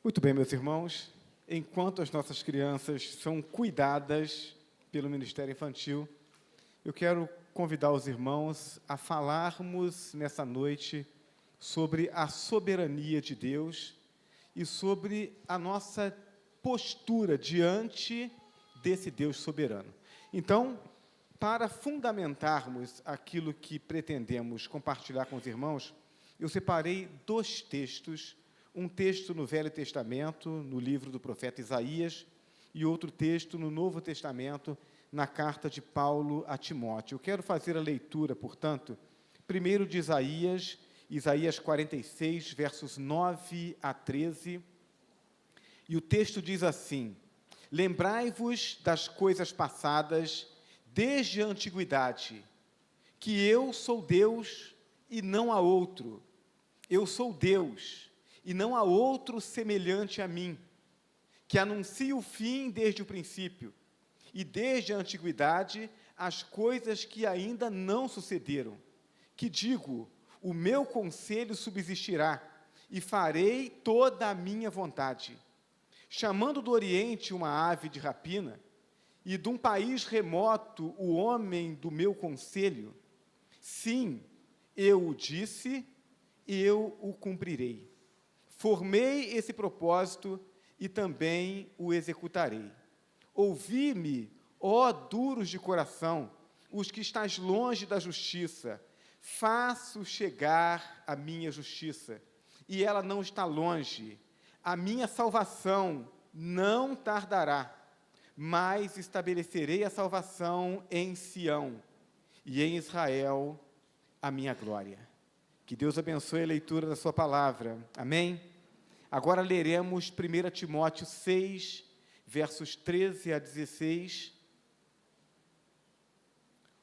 Muito bem, meus irmãos, enquanto as nossas crianças são cuidadas pelo Ministério Infantil, eu quero convidar os irmãos a falarmos nessa noite sobre a soberania de Deus e sobre a nossa postura diante desse Deus soberano. Então, para fundamentarmos aquilo que pretendemos compartilhar com os irmãos, eu separei dois textos, um texto no Velho Testamento, no livro do profeta Isaías, e outro texto no Novo Testamento, na carta de Paulo a Timóteo. Eu quero fazer a leitura, portanto, primeiro de Isaías, Isaías 46, versos 9 a 13, e o texto diz assim: Lembrai-vos das coisas passadas desde a antiguidade, que eu sou Deus e não há outro. Eu sou Deus e não há outro semelhante a mim, que anuncia o fim desde o princípio, e desde a antiguidade as coisas que ainda não sucederam, que digo, o meu conselho subsistirá, e farei toda a minha vontade. Chamando do Oriente uma ave de rapina, e de um país remoto o homem do meu conselho, sim, eu o disse, e eu o cumprirei. Formei esse propósito e também o executarei. Ouvi-me, ó duros de coração, os que estáis longe da justiça, faço chegar a minha justiça, e ela não está longe. A minha salvação não tardará, mas estabelecerei a salvação em Sião, e em Israel a minha glória. Que Deus abençoe a leitura da sua palavra. Amém? Agora leremos 1 Timóteo 6, versos 13 a 16.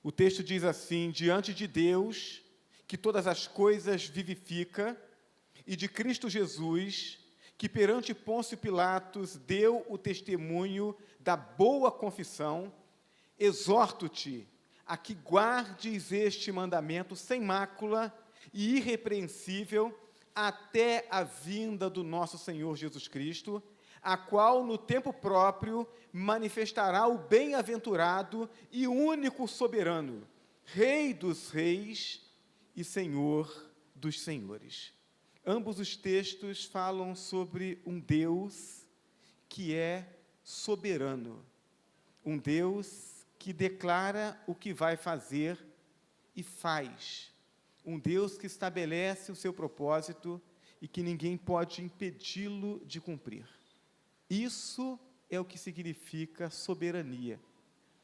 O texto diz assim: diante de Deus, que todas as coisas vivifica, e de Cristo Jesus, que perante Pôncio Pilatos deu o testemunho da boa confissão, exorto-te a que guardes este mandamento sem mácula e irrepreensível até a vinda do nosso Senhor Jesus Cristo, a qual no tempo próprio manifestará o bem-aventurado e único soberano, Rei dos reis e Senhor dos senhores. Ambos os textos falam sobre um Deus que é soberano, um Deus que declara o que vai fazer e faz, um Deus que estabelece o seu propósito e que ninguém pode impedi-lo de cumprir. Isso é o que significa soberania,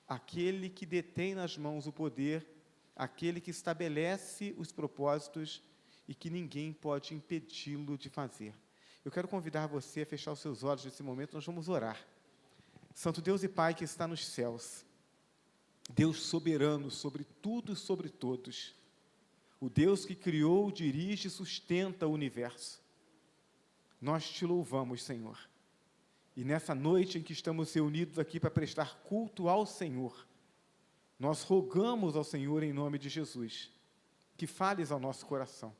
aquele que detém nas mãos o poder, aquele que estabelece os propósitos e que ninguém pode impedi-lo de fazer. Eu quero convidar você a fechar os seus olhos nesse momento, nós vamos orar. Santo Deus e Pai que está nos céus, Deus soberano sobre tudo e sobre todos, o Deus que criou, dirige e sustenta o universo. Nós te louvamos, Senhor. E nessa noite em que estamos reunidos aqui para prestar culto ao Senhor, nós rogamos ao Senhor em nome de Jesus, que fales ao nosso coração.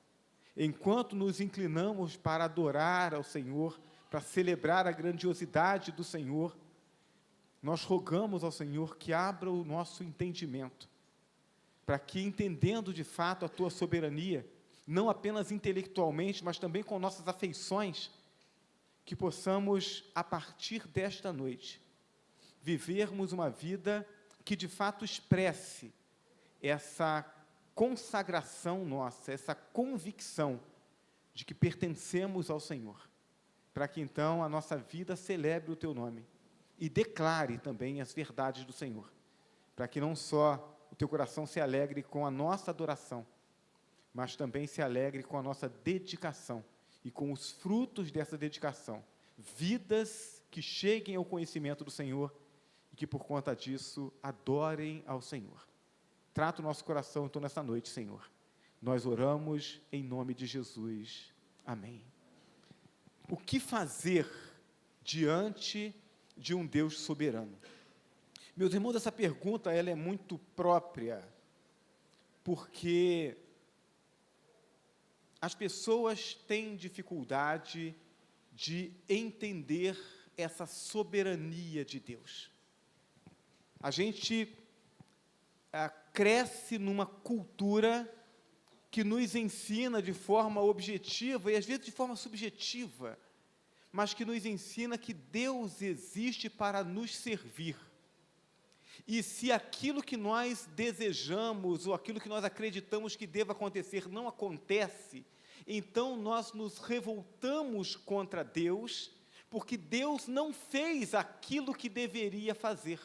Enquanto nos inclinamos para adorar ao Senhor, para celebrar a grandiosidade do Senhor, nós rogamos ao Senhor que abra o nosso entendimento, para que, entendendo de fato a Tua soberania, não apenas intelectualmente, mas também com nossas afeições, que possamos, a partir desta noite, vivermos uma vida que de fato expresse essa consagração nossa, essa convicção de que pertencemos ao Senhor, para que então a nossa vida celebre o Teu nome e declare também as verdades do Senhor, para que não só o Teu coração se alegre com a nossa adoração, mas também se alegre com a nossa dedicação e com os frutos dessa dedicação, vidas que cheguem ao conhecimento do Senhor e que por conta disso adorem ao Senhor. Trata o nosso coração então nessa noite, Senhor. Nós oramos em nome de Jesus. Amém. O que fazer diante de um Deus soberano? Meus irmãos, essa pergunta ela é muito própria, porque as pessoas têm dificuldade de entender essa soberania de Deus. A gente cresce numa cultura que nos ensina de forma objetiva e às vezes de forma subjetiva, mas que nos ensina que Deus existe para nos servir. E se aquilo que nós desejamos ou aquilo que nós acreditamos que deva acontecer não acontece, então nós nos revoltamos contra Deus, porque Deus não fez aquilo que deveria fazer.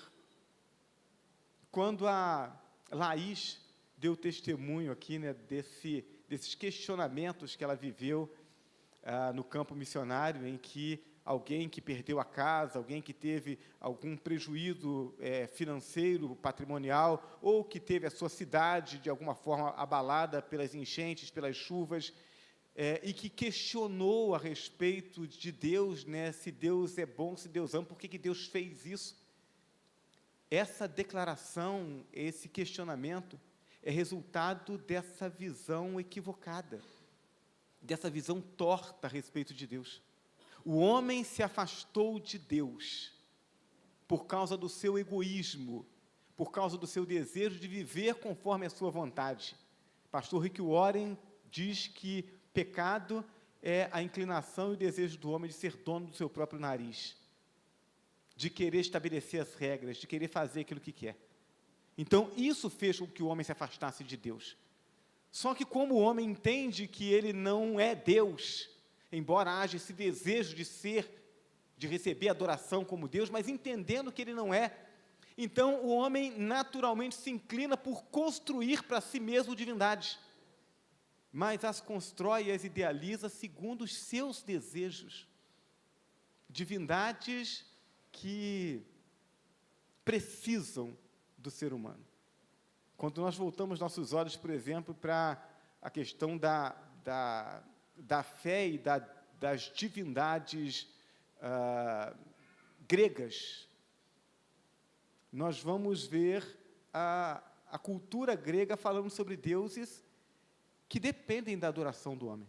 Quando a Laís deu testemunho aqui, né, desses questionamentos que ela viveu no campo missionário, em que alguém que perdeu a casa, alguém que teve algum prejuízo financeiro, patrimonial, ou que teve a sua cidade, de alguma forma, abalada pelas enchentes, pelas chuvas, e que questionou a respeito de Deus, né, se Deus é bom, se Deus ama, por que Deus fez isso? Essa declaração, esse questionamento, é resultado dessa visão equivocada, dessa visão torta a respeito de Deus. O homem se afastou de Deus por causa do seu egoísmo, por causa do seu desejo de viver conforme a sua vontade. Pastor Rick Warren diz que pecado é a inclinação e o desejo do homem de ser dono do seu próprio nariz, de querer estabelecer as regras, de querer fazer aquilo que quer. Então, isso fez com que o homem se afastasse de Deus. Só que como o homem entende que ele não é Deus, embora haja esse desejo de ser, de receber adoração como Deus, mas entendendo que ele não é, então o homem naturalmente se inclina por construir para si mesmo divindades, mas as constrói e as idealiza segundo os seus desejos. Divindades que precisam do ser humano. Quando nós voltamos nossos olhos, por exemplo, para a questão da fé e das divindades gregas, nós vamos ver a cultura grega falando sobre deuses que dependem da adoração do homem.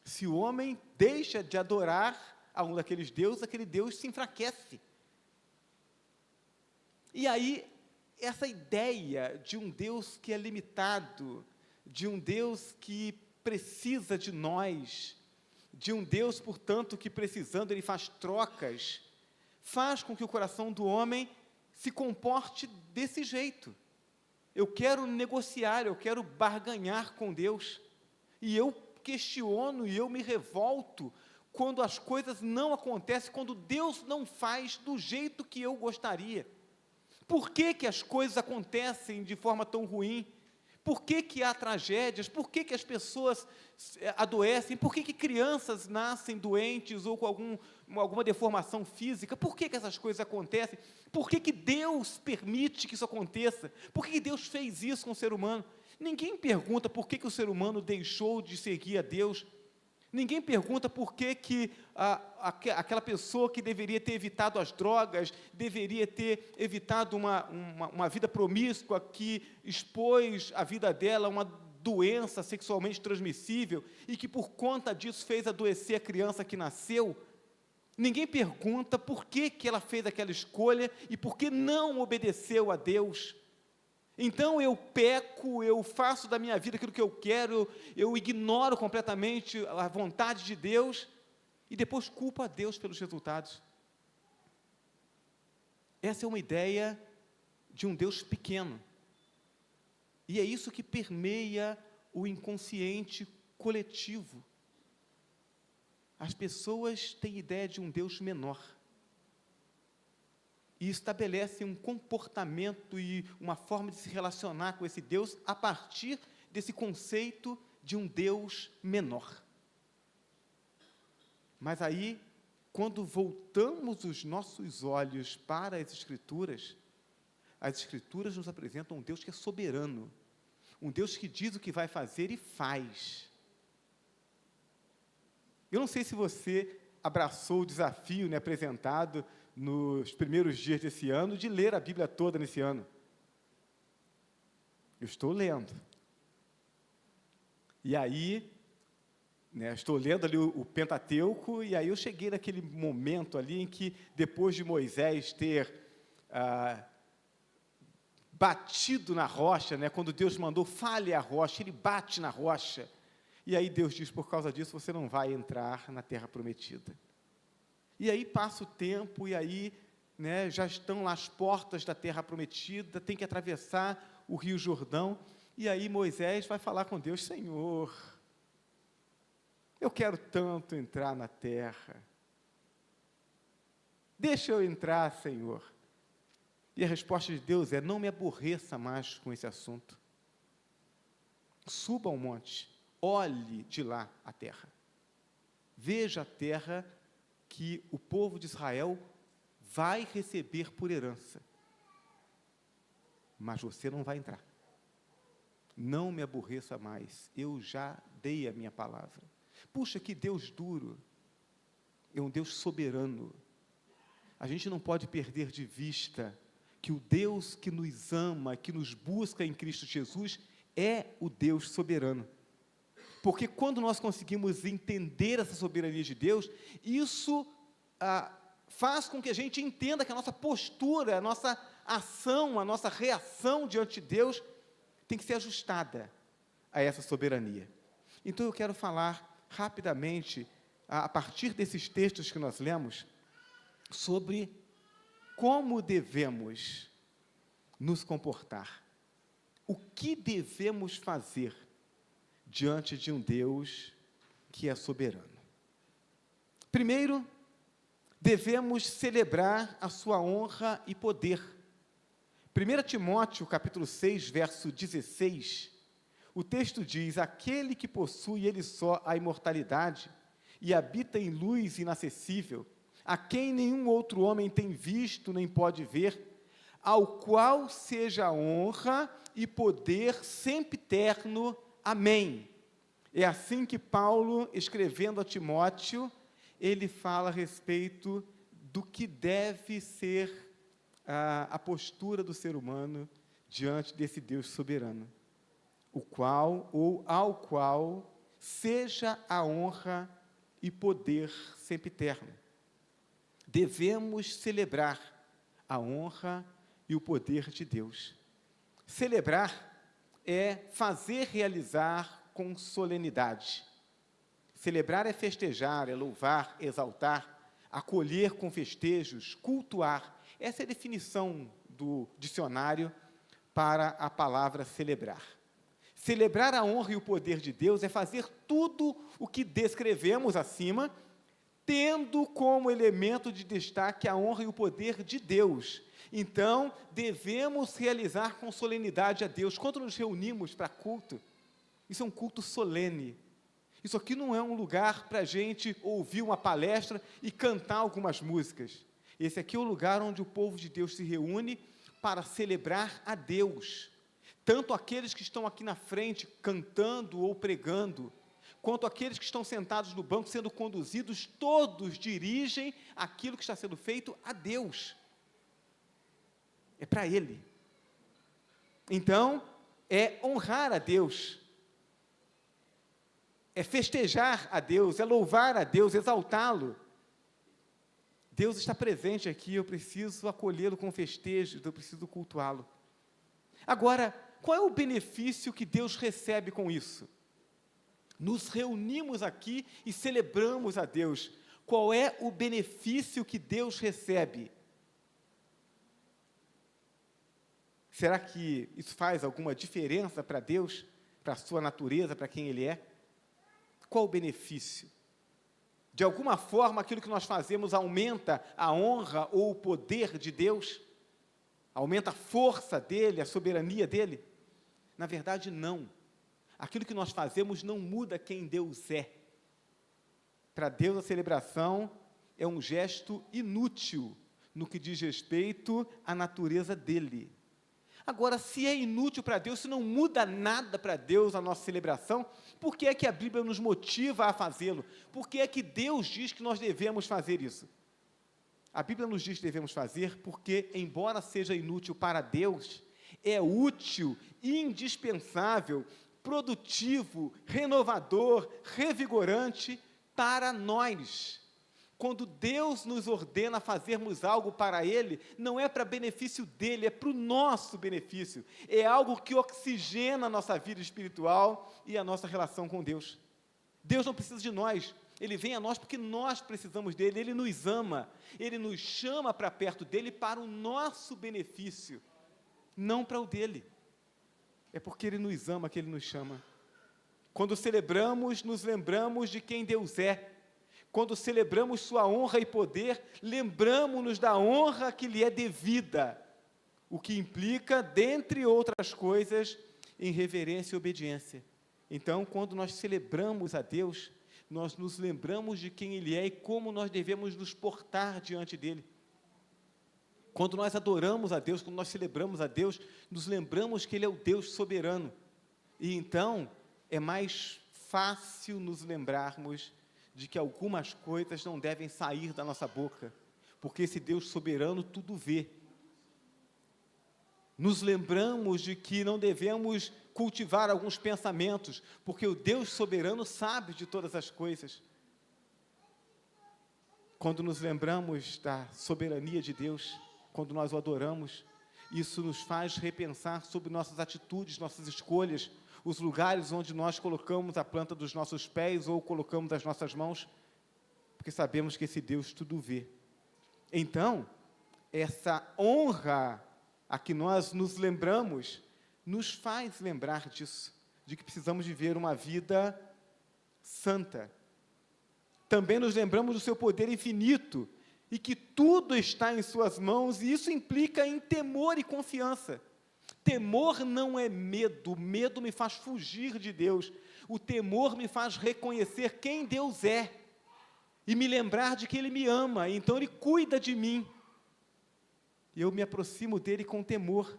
Se o homem deixa de adorar a um daqueles deuses, aquele Deus se enfraquece. E aí, essa ideia de um Deus que é limitado, de um Deus que precisa de nós, de um Deus, portanto, que precisando, ele faz trocas, faz com que o coração do homem se comporte desse jeito. Eu quero negociar, eu quero barganhar com Deus, e eu questiono e eu me revolto quando as coisas não acontecem, quando Deus não faz do jeito que eu gostaria. Por que as coisas acontecem de forma tão ruim? Por que há tragédias? Por que as pessoas adoecem? Por que crianças nascem doentes ou com alguma deformação física? Por que essas coisas acontecem? Por que Deus permite que isso aconteça? Por que Deus fez isso com o ser humano? Ninguém pergunta por que o ser humano deixou de seguir a Deus. Ninguém pergunta por que aquela pessoa que deveria ter evitado as drogas, deveria ter evitado uma vida promíscua, que expôs a vida dela a uma doença sexualmente transmissível, e que por conta disso fez adoecer a criança que nasceu. Ninguém pergunta por que ela fez aquela escolha e por que não obedeceu a Deus. Então eu peco, eu faço da minha vida aquilo que eu quero, eu ignoro completamente a vontade de Deus e depois culpo a Deus pelos resultados. Essa é uma ideia de um Deus pequeno. E é isso que permeia o inconsciente coletivo. As pessoas têm ideia de um Deus menor. E estabelecem um comportamento e uma forma de se relacionar com esse Deus a partir desse conceito de um Deus menor. Mas aí, quando voltamos os nossos olhos para as Escrituras nos apresentam um Deus que é soberano, um Deus que diz o que vai fazer e faz. Eu não sei se você abraçou o desafio, né, apresentado nos primeiros dias desse ano, de ler a Bíblia toda nesse ano. Eu estou lendo. E aí, né, estou lendo ali o Pentateuco, e aí eu cheguei naquele momento ali em que, depois de Moisés ter batido na rocha, né, quando Deus mandou, fale a rocha, ele bate na rocha, e aí Deus diz, por causa disso, você não vai entrar na terra prometida. E aí passa o tempo, e aí, né, já estão lá as portas da terra prometida, tem que atravessar o rio Jordão, e aí Moisés vai falar com Deus, Senhor, eu quero tanto entrar na terra, deixa eu entrar, Senhor. E a resposta de Deus é, não me aborreça mais com esse assunto. Suba ao monte, olhe de lá a terra. Veja a terra que o povo de Israel vai receber por herança. Mas você não vai entrar. Não me aborreça mais, eu já dei a minha palavra. Puxa, que Deus duro, é um Deus soberano. A gente não pode perder de vista que o Deus que nos ama, que nos busca em Cristo Jesus, é o Deus soberano. Porque quando nós conseguimos entender essa soberania de Deus, isso faz com que a gente entenda que a nossa postura, a nossa ação, a nossa reação diante de Deus tem que ser ajustada a essa soberania. Então eu quero falar rapidamente, a partir desses textos que nós lemos, sobre como devemos nos comportar. O que devemos fazer diante de um Deus que é soberano? Primeiro, devemos celebrar a sua honra e poder. 1 Timóteo, capítulo 6, verso 16, o texto diz, aquele que possui ele só a imortalidade e habita em luz inacessível, a quem nenhum outro homem tem visto nem pode ver, ao qual seja a honra e poder sempre eterno. Amém. É assim que Paulo, escrevendo a Timóteo, ele fala a respeito do que deve ser a postura do ser humano diante desse Deus soberano, o qual, ou ao qual, seja a honra e poder sempre eterno. Devemos celebrar a honra e o poder de Deus. Celebrar é fazer realizar com solenidade. Celebrar é festejar, é louvar, exaltar, acolher com festejos, cultuar. Essa é a definição do dicionário para a palavra celebrar. Celebrar a honra e o poder de Deus é fazer tudo o que descrevemos acima, tendo como elemento de destaque a honra e o poder de Deus. Então, devemos realizar com solenidade a Deus. Quando nos reunimos para culto, isso é um culto solene. Isso aqui não é um lugar para a gente ouvir uma palestra e cantar algumas músicas. Esse aqui é o lugar onde o povo de Deus se reúne para celebrar a Deus. Tanto aqueles que estão aqui na frente cantando ou pregando, quanto aqueles que estão sentados no banco sendo conduzidos, todos dirigem aquilo que está sendo feito a Deus. É para Ele. Então, é honrar a Deus, é festejar a Deus, é louvar a Deus, exaltá-lo. Deus está presente aqui, eu preciso acolhê-lo com festejos, eu preciso cultuá-lo. Agora, qual é o benefício que Deus recebe com isso? Nos reunimos aqui e celebramos a Deus. Qual é o benefício que Deus recebe? Será que isso faz alguma diferença para Deus, para a sua natureza, para quem Ele é? Qual o benefício? De alguma forma, aquilo que nós fazemos aumenta a honra ou o poder de Deus? Aumenta a força dEle, a soberania dEle? Na verdade, não. Aquilo que nós fazemos não muda quem Deus é. Para Deus, a celebração é um gesto inútil no que diz respeito à natureza dEle. Agora, se é inútil para Deus, se não muda nada para Deus a nossa celebração, por que é que a Bíblia nos motiva a fazê-lo? Por que é que Deus diz que nós devemos fazer isso? A Bíblia nos diz que devemos fazer porque, embora seja inútil para Deus, é útil e indispensável produtivo, renovador, revigorante para nós. Quando Deus nos ordena fazermos algo para Ele, não é para benefício dEle, é para o nosso benefício. É algo que oxigena a nossa vida espiritual e a nossa relação com Deus. Deus não precisa de nós, Ele vem a nós porque nós precisamos dEle, Ele nos ama, Ele nos chama para perto dEle para o nosso benefício, não para o dEle. É porque Ele nos ama que Ele nos chama. Quando celebramos, nos lembramos de quem Deus é. Quando celebramos sua honra e poder, lembramos-nos da honra que lhe é devida, o que implica, dentre outras coisas, em reverência e obediência. Então, quando nós celebramos a Deus, nós nos lembramos de quem Ele é e como nós devemos nos portar diante dEle. Quando nós adoramos a Deus, quando nós celebramos a Deus, nos lembramos que Ele é o Deus soberano. E então, é mais fácil nos lembrarmos de que algumas coisas não devem sair da nossa boca, porque esse Deus soberano tudo vê. Nos lembramos de que não devemos cultivar alguns pensamentos, porque o Deus soberano sabe de todas as coisas. Quando nos lembramos da soberania de Deus, quando nós o adoramos, isso nos faz repensar sobre nossas atitudes, nossas escolhas, os lugares onde nós colocamos a planta dos nossos pés ou colocamos as nossas mãos, porque sabemos que esse Deus tudo vê. Então, essa honra a que nós nos lembramos, nos faz lembrar disso, de que precisamos viver uma vida santa. Também nos lembramos do seu poder infinito, e que tudo está em suas mãos, e isso implica em temor e confiança. Temor não é medo, medo me faz fugir de Deus, o temor me faz reconhecer quem Deus é, e me lembrar de que Ele me ama, então Ele cuida de mim, e eu me aproximo dEle com temor,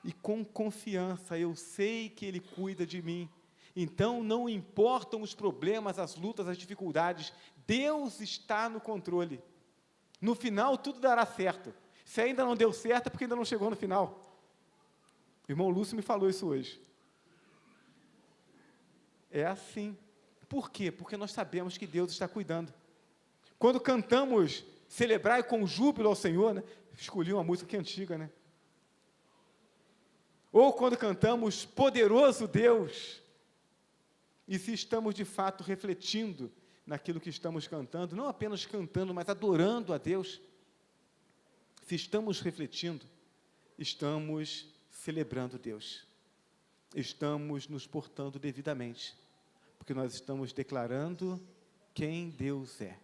e com confiança, eu sei que Ele cuida de mim, então não importam os problemas, as lutas, as dificuldades, Deus está no controle, no final tudo dará certo, se ainda não deu certo é porque ainda não chegou no final. O irmão Lúcio me falou isso hoje. É assim. Por quê? Porque nós sabemos que Deus está cuidando. Quando cantamos Celebrai com júbilo ao Senhor, né? Escolhi uma música que é antiga, né? Ou quando cantamos Poderoso Deus, e se estamos de fato refletindo naquilo que estamos cantando, não apenas cantando, mas adorando a Deus, se estamos refletindo, estamos celebrando Deus, estamos nos portando devidamente, porque nós estamos declarando quem Deus é,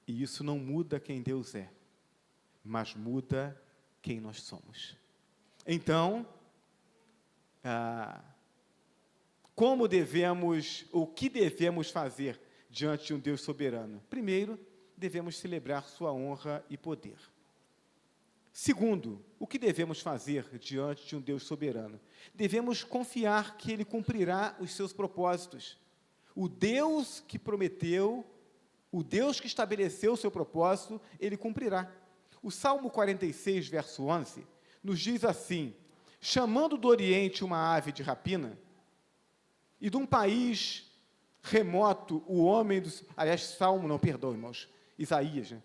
e isso não muda quem Deus é, mas muda quem nós somos. Então, como devemos, ou o que devemos fazer diante de um Deus soberano? Primeiro, devemos celebrar sua honra e poder. Segundo, o que devemos fazer diante de um Deus soberano? Devemos confiar que Ele cumprirá os seus propósitos. O Deus que prometeu, o Deus que estabeleceu o seu propósito, Ele cumprirá. O Salmo 46, verso 11, nos diz assim: chamando do Oriente uma ave de rapina, e de um país remoto, o homem dos... Aliás, Salmo, não, perdão, irmãos, Isaías, né?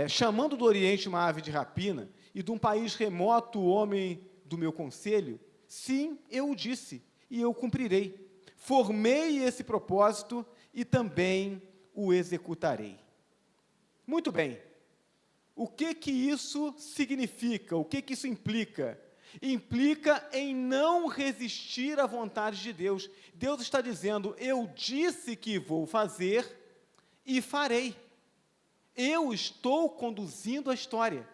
Chamando do Oriente uma ave de rapina, e de um país remoto o homem do meu conselho, sim, eu o disse, e eu cumprirei. Formei esse propósito, e também o executarei. Muito bem. O que isso significa? O que isso implica? Implica em não resistir à vontade de Deus. Deus está dizendo, eu disse que vou fazer, e farei. Eu estou conduzindo a história.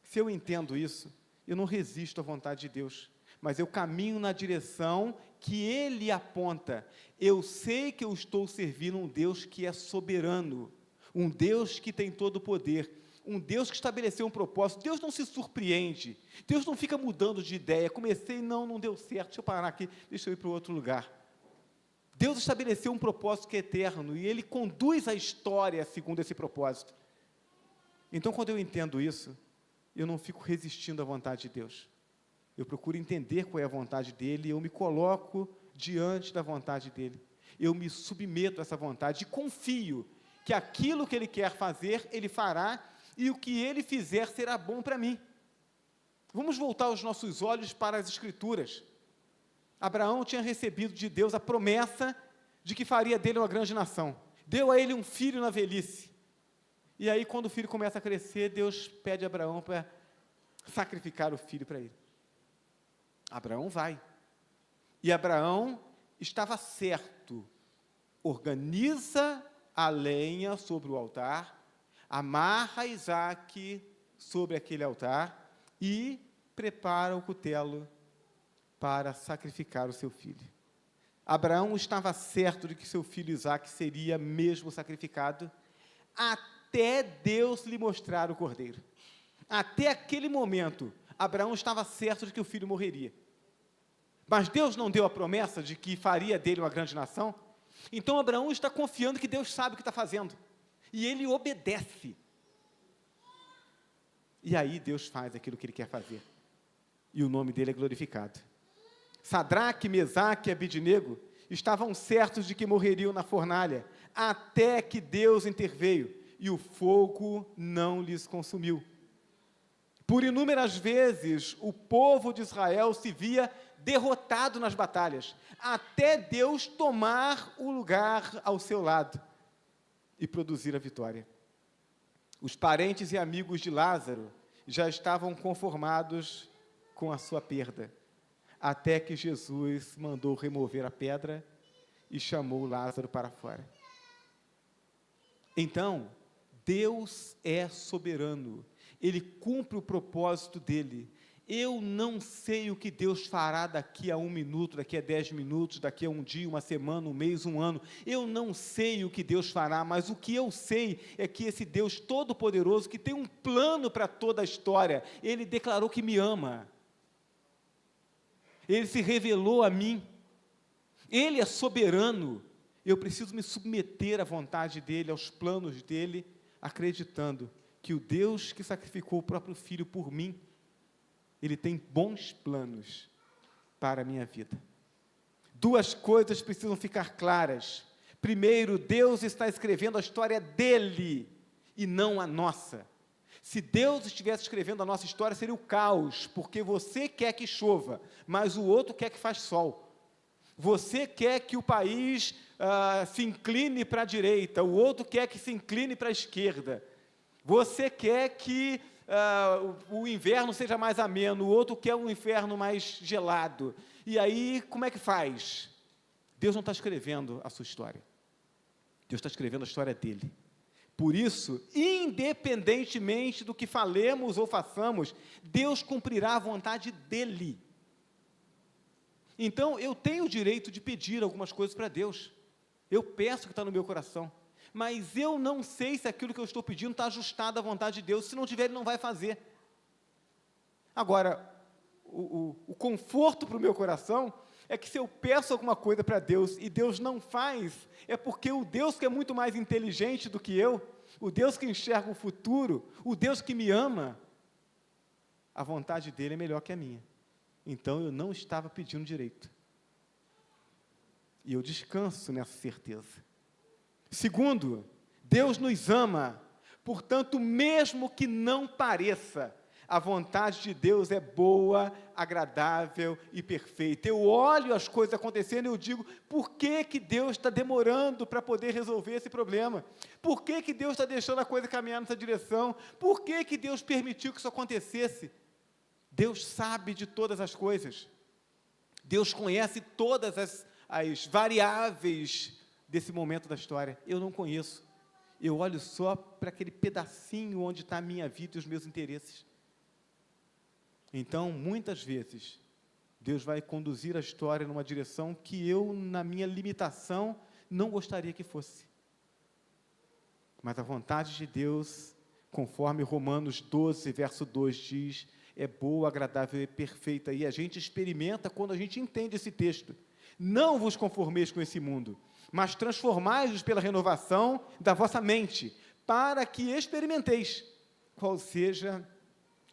Se eu entendo isso, eu não resisto à vontade de Deus, mas eu caminho na direção que Ele aponta. Eu sei que eu estou servindo um Deus que é soberano, um Deus que tem todo o poder, um Deus que estabeleceu um propósito. Deus não se surpreende, Deus não fica mudando de ideia. Comecei, não deu certo, deixa eu parar aqui, deixa eu ir para outro lugar. Deus estabeleceu um propósito que é eterno, e Ele conduz a história segundo esse propósito. Então, quando eu entendo isso, eu não fico resistindo à vontade de Deus. eu procuro entender qual é a vontade dele, eu me coloco diante da vontade dele, eu me submeto a essa vontade e confio que aquilo que ele quer fazer, ele fará, e o que ele fizer será bom para mim. Vamos voltar os nossos olhos para as Escrituras. Abraão tinha recebido de Deus a promessa de que faria dele uma grande nação. Deu a ele um filho na velhice. E aí, quando o filho começa a crescer, Deus pede a Abraão para sacrificar o filho para ele. Abraão vai. E Abraão estava certo. Organiza a lenha sobre o altar, amarra Isaque sobre aquele altar e prepara o cutelo para sacrificar o seu filho. Abraão estava certo de que seu filho Isaque seria mesmo sacrificado, até Deus lhe mostrar o cordeiro. Até aquele momento, Abraão estava certo de que o filho morreria. Mas Deus não deu a promessa de que faria dele uma grande nação? Então Abraão está confiando que Deus sabe o que está fazendo. E ele obedece. E aí Deus faz aquilo que ele quer fazer. E o nome dele é glorificado. Sadraque, Mesaque e Abidnego estavam certos de que morreriam na fornalha, até que Deus interveio, e o fogo não lhes consumiu. Por inúmeras vezes, o povo de Israel se via derrotado nas batalhas, até Deus tomar o lugar ao seu lado e produzir a vitória. Os parentes e amigos de Lázaro já estavam conformados com a sua perda, até que Jesus mandou remover a pedra e chamou Lázaro para fora. Então, Deus é soberano, Ele cumpre o propósito dEle. Eu não sei o que Deus fará daqui a 1 minuto, daqui a 10 minutos, daqui a um dia, uma semana, um mês, um ano. Eu não sei o que Deus fará, mas o que eu sei é que esse Deus todo-poderoso, que tem um plano para toda a história, Ele declarou que me ama. Ele se revelou a mim. Ele é soberano. Eu preciso me submeter à vontade dEle, aos planos dEle, acreditando que o Deus que sacrificou o próprio Filho por mim, Ele tem bons planos para a minha vida. Duas coisas precisam ficar claras. Primeiro, Deus está escrevendo a história dEle e não a nossa. Se Deus estivesse escrevendo a nossa história, seria o caos, porque você quer que chova, mas o outro quer que faça sol. Você quer que o país se incline para a direita, o outro quer que se incline para a esquerda. Você quer que o inverno seja mais ameno, o outro quer um inverno mais gelado. E aí, como é que faz? Deus não está escrevendo a sua história. Deus está escrevendo a história dele. Por isso, independentemente do que falemos ou façamos, Deus cumprirá a vontade dele. Então, eu tenho o direito de pedir algumas coisas para Deus. Eu peço o que está no meu coração. Mas eu não sei se aquilo que eu estou pedindo está ajustado à vontade de Deus. Se não tiver, Ele não vai fazer. Agora, o conforto para o meu coração é que se eu peço alguma coisa para Deus e Deus não faz, é porque o Deus que é muito mais inteligente do que eu, o Deus que enxerga o futuro, o Deus que me ama, a vontade dEle é melhor que a minha. Então, eu não estava pedindo direito. E eu descanso nessa certeza. Segundo, Deus nos ama, portanto, mesmo que não pareça, a vontade de Deus é boa, agradável e perfeita. Eu olho as coisas acontecendo e eu digo, por que que Deus está demorando para poder resolver esse problema? Por que que Deus está deixando a coisa caminhar nessa direção? Por que que Deus permitiu que isso acontecesse? Deus sabe de todas as coisas. Deus conhece todas as variáveis desse momento da história. Eu não conheço. Eu olho só para aquele pedacinho onde está a minha vida e os meus interesses. Então, muitas vezes, Deus vai conduzir a história numa direção que eu, na minha limitação, não gostaria que fosse. Mas a vontade de Deus, conforme Romanos 12, verso 2 diz, é boa, agradável e perfeita. E a gente experimenta quando a gente entende esse texto. Não vos conformeis com esse mundo, mas transformai-vos pela renovação da vossa mente, para que experimenteis qual seja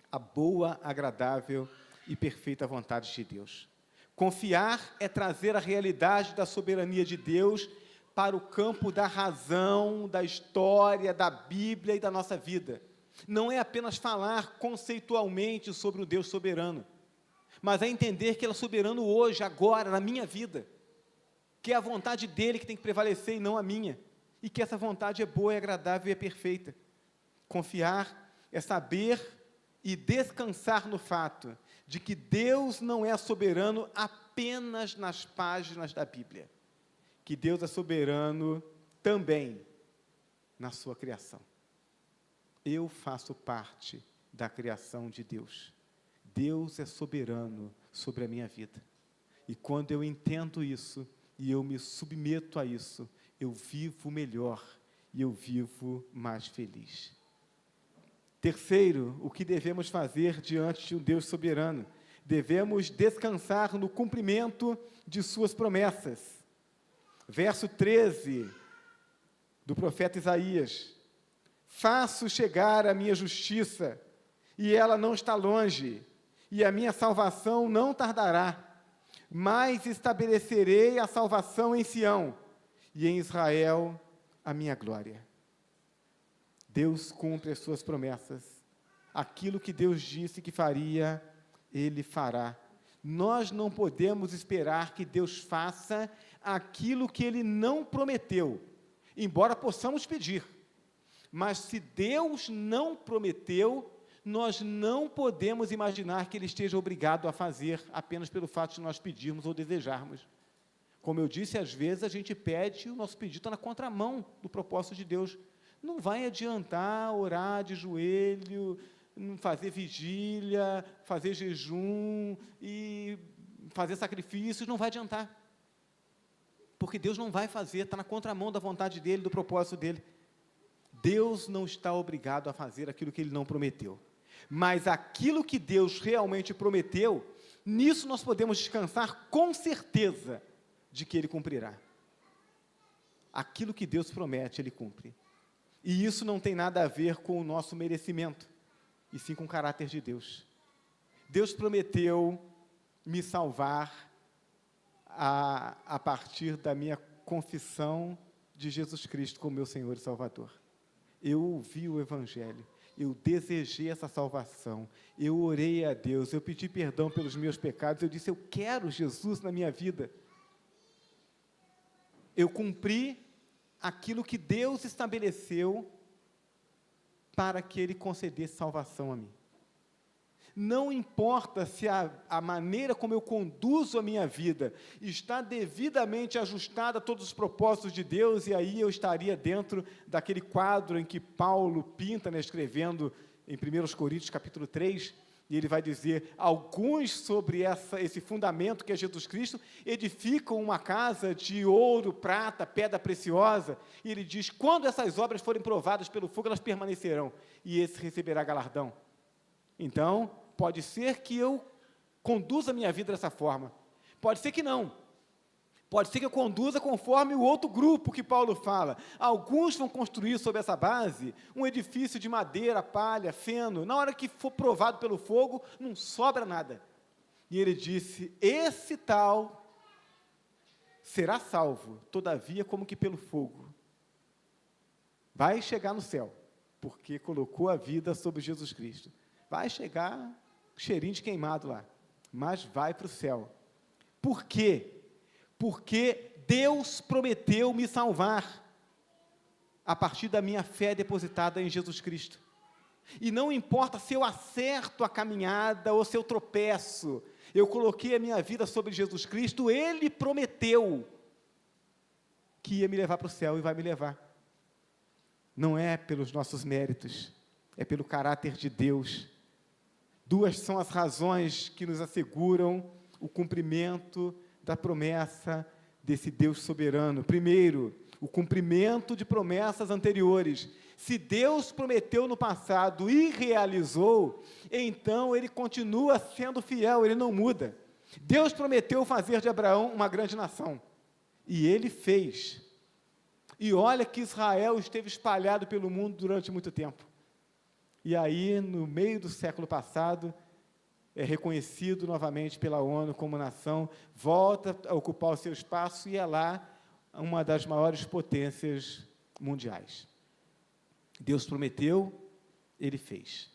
a boa, agradável e perfeita vontade de Deus. Confiar é trazer a realidade da soberania de Deus para o campo da razão, da história, da Bíblia e da nossa vida. Não é apenas falar conceitualmente sobre o Deus soberano, mas é entender que Ele é soberano hoje, agora, na minha vida, que é a vontade dEle que tem que prevalecer e não a minha, e que essa vontade é boa, é agradável e é perfeita. Confiar é saber e descansar no fato de que Deus não é soberano apenas nas páginas da Bíblia, que Deus é soberano também na sua criação. Eu faço parte da criação de Deus. Deus é soberano sobre a minha vida. E quando eu entendo isso, e eu me submeto a isso, eu vivo melhor e eu vivo mais feliz. Terceiro, o que devemos fazer diante de um Deus soberano? Devemos descansar no cumprimento de suas promessas. Verso 13 do profeta Isaías: faço chegar a minha justiça, e ela não está longe, e a minha salvação não tardará, mas estabelecerei a salvação em Sião, e em Israel a minha glória. Deus cumpre as suas promessas. Aquilo que Deus disse que faria, Ele fará. Nós não podemos esperar que Deus faça aquilo que Ele não prometeu, embora possamos pedir. Mas se Deus não prometeu, nós não podemos imaginar que Ele esteja obrigado a fazer apenas pelo fato de nós pedirmos ou desejarmos. Como eu disse, às vezes a gente pede e o nosso pedido está na contramão do propósito de Deus. Não vai adiantar orar de joelho, fazer vigília, fazer jejum e fazer sacrifícios, não vai adiantar. Porque Deus não vai fazer, está na contramão da vontade dEle, do propósito dEle. Deus não está obrigado a fazer aquilo que Ele não prometeu. Mas aquilo que Deus realmente prometeu, nisso nós podemos descansar com certeza de que Ele cumprirá. Aquilo que Deus promete, Ele cumpre. E isso não tem nada a ver com o nosso merecimento, e sim com o caráter de Deus. Deus prometeu me salvar a partir da minha confissão de Jesus Cristo como meu Senhor e Salvador. Eu ouvi o Evangelho, eu desejei essa salvação, eu orei a Deus, eu pedi perdão pelos meus pecados, eu disse, eu quero Jesus na minha vida. Eu cumpri aquilo que Deus estabeleceu para que Ele concedesse salvação a mim. Não importa se a maneira como eu conduzo a minha vida está devidamente ajustada a todos os propósitos de Deus, e aí eu estaria dentro daquele quadro em que Paulo pinta, escrevendo em 1 Coríntios capítulo 3, e ele vai dizer, alguns sobre esse fundamento que é Jesus Cristo, edificam uma casa de ouro, prata, pedra preciosa, e ele diz, quando essas obras forem provadas pelo fogo, elas permanecerão, e esse receberá galardão. Então, pode ser que eu conduza a minha vida dessa forma, pode ser que não, pode ser que eu conduza conforme o outro grupo que Paulo fala. Alguns vão construir sobre essa base um edifício de madeira, palha, feno. Na hora que for provado pelo fogo, não sobra nada. E ele disse, esse tal será salvo, todavia como que pelo fogo. Vai chegar no céu, porque colocou a vida sobre Jesus Cristo. Vai chegar cheirinho de queimado lá, mas vai para o céu. Por quê? Porque Deus prometeu me salvar a partir da minha fé depositada em Jesus Cristo. E não importa se eu acerto a caminhada ou se eu tropeço, eu coloquei a minha vida sobre Jesus Cristo, Ele prometeu que ia me levar para o céu e vai me levar. Não é pelos nossos méritos, é pelo caráter de Deus. Duas são as razões que nos asseguram o cumprimento da promessa desse Deus soberano. Primeiro, o cumprimento de promessas anteriores. Se Deus prometeu no passado e realizou, então Ele continua sendo fiel, Ele não muda. Deus prometeu fazer de Abraão uma grande nação, e Ele fez. E olha que Israel esteve espalhado pelo mundo durante muito tempo. E aí, no meio do século passado, é reconhecido novamente pela ONU como nação, volta a ocupar o seu espaço e é lá uma das maiores potências mundiais. Deus prometeu, Ele fez.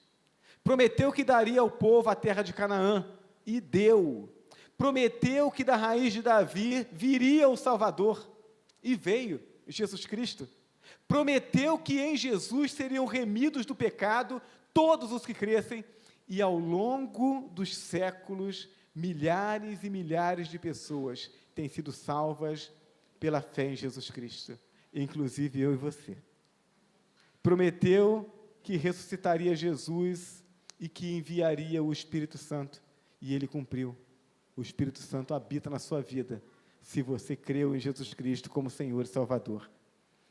Prometeu que daria ao povo a terra de Canaã, e deu. Prometeu que da raiz de Davi viria o Salvador, e veio Jesus Cristo. Prometeu que em Jesus seriam remidos do pecado todos os que crescem, e ao longo dos séculos, milhares e milhares de pessoas têm sido salvas pela fé em Jesus Cristo, inclusive eu e você. Prometeu que ressuscitaria Jesus e que enviaria o Espírito Santo, e Ele cumpriu. O Espírito Santo habita na sua vida, se você creu em Jesus Cristo como Senhor e Salvador.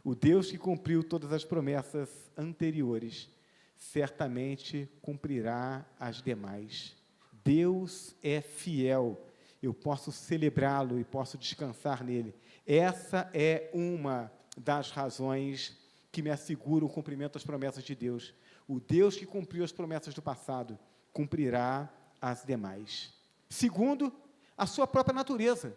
O Deus que cumpriu todas as promessas anteriores, certamente cumprirá as demais. Deus é fiel, eu posso celebrá-lo e posso descansar nele. Essa é uma das razões que me assegura o cumprimento das promessas de Deus. O Deus que cumpriu as promessas do passado, cumprirá as demais. Segundo, a sua própria natureza.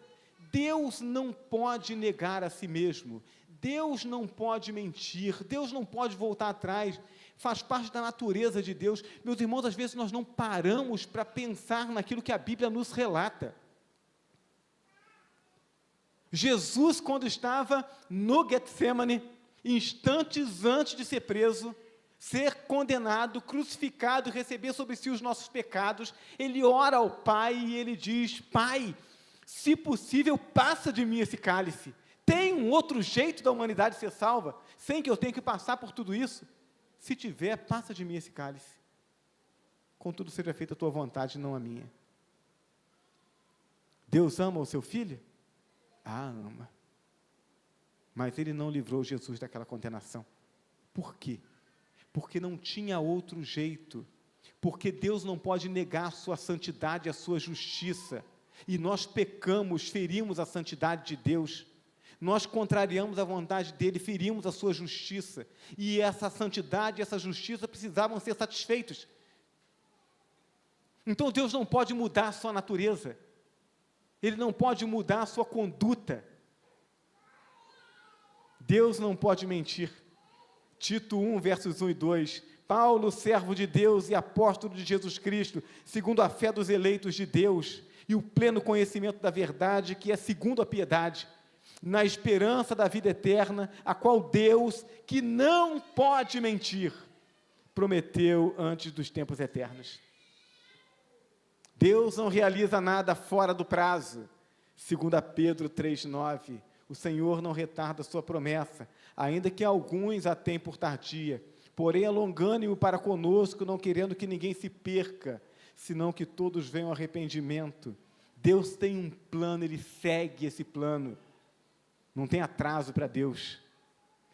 Deus não pode negar a si mesmo, Deus não pode mentir, Deus não pode voltar atrás, faz parte da natureza de Deus. Meus irmãos, às vezes nós não paramos para pensar naquilo que a Bíblia nos relata. Jesus, quando estava no Getsemane, instantes antes de ser preso, ser condenado, crucificado, receber sobre si os nossos pecados, ele ora ao Pai e ele diz: Pai, se possível, passa de mim esse cálice. Tem um outro jeito da humanidade ser salva, sem que eu tenha que passar por tudo isso? Se tiver, passa de mim esse cálice. Contudo, seja feita a tua vontade, não a minha. Deus ama o seu filho? Ama. Mas Ele não livrou Jesus daquela condenação. Por quê? Porque não tinha outro jeito. Porque Deus não pode negar a sua santidade, a sua justiça. E nós pecamos, ferimos a santidade de Deus. Nós contrariamos a vontade dEle, ferimos a sua justiça. E essa santidade e essa justiça precisavam ser satisfeitos. Então Deus não pode mudar a sua natureza. Ele não pode mudar a sua conduta. Deus não pode mentir. Tito 1, versos 1 e 2. Paulo, servo de Deus e apóstolo de Jesus Cristo, segundo a fé dos eleitos de Deus, e o pleno conhecimento da verdade, que é segundo a piedade, na esperança da vida eterna, a qual Deus, que não pode mentir, prometeu antes dos tempos eternos. Deus não realiza nada fora do prazo. Segundo Pedro 3,9, o Senhor não retarda a sua promessa, ainda que alguns a tenham por tardia, porém é longânimo para conosco, não querendo que ninguém se perca, senão que todos venham ao arrependimento. Deus tem um plano, Ele segue esse plano. Não tem atraso para Deus.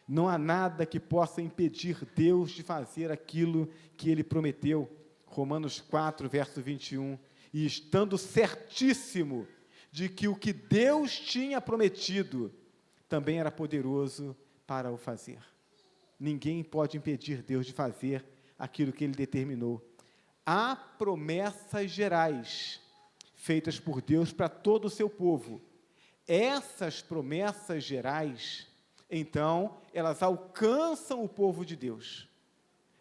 Não há nada que possa impedir Deus de fazer aquilo que Ele prometeu. Romanos 4, verso 21. E estando certíssimo de que o que Deus tinha prometido também era poderoso para o fazer. Ninguém pode impedir Deus de fazer aquilo que Ele determinou. Há promessas gerais feitas por Deus para todo o seu povo. Essas promessas gerais, então, elas alcançam o povo de Deus.